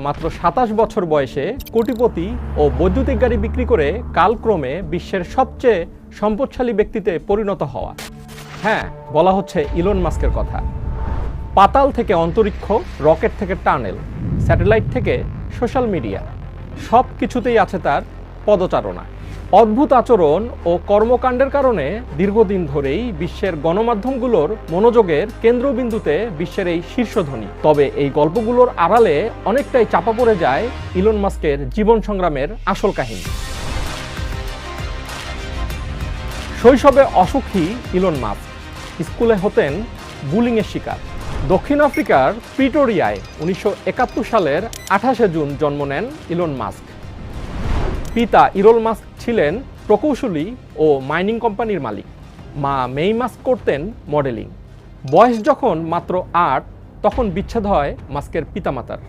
মাত্র ২৭ বছর বয়সে কোটিপতি ও বৈদ্যুতিক গাড়ি বিক্রি করে কালক্রমে বিশ্বের সবচেয়ে সম্পদশালী ব্যক্তিতে পরিণত হওয়া। হ্যাঁ, বলা হচ্ছে ইলন মাস্কের কথা। পাতাল থেকে অন্তরিক্ষ, রকেট থেকে টানেল, স্যাটেলাইট থেকে সোশ্যাল মিডিয়া, সব কিছুতেই আছে তার পদচারণা। অদ্ভুত আচরণ ও কর্মকাণ্ডের কারণে দীর্ঘদিন ধরেই বিশ্বের গণমাধ্যমগুলোর মনোযোগের কেন্দ্রবিন্দুতে বিশ্বের এই শীর্ষধনী। তবে এই গল্পগুলোর আড়ালে অনেকটাই চাপা পড়ে যায় ইলন মাস্কের জীবন সংগ্রামের আসল কাহিনী। শৈশবে অসুখী ইলন মাস্ক স্কুলে হতেন বুলিংয়ের শিকার। দক্ষিণ আফ্রিকার প্রিটোরিয়ায় ১৯৭১ সালের ২৮শে জুন জন্ম নেন ইলন মাস্ক। পিতা ইরল মাস্ক ছিলেন প্রকৌশলী ও মাইনিং কোম্পানির মালিক। মা মেই মাস্ক করতেন মডেলিং। বয়স যখন মাত্র ৮, তখন বিচ্ছেদ হয় মাস্কের পিতামাতার।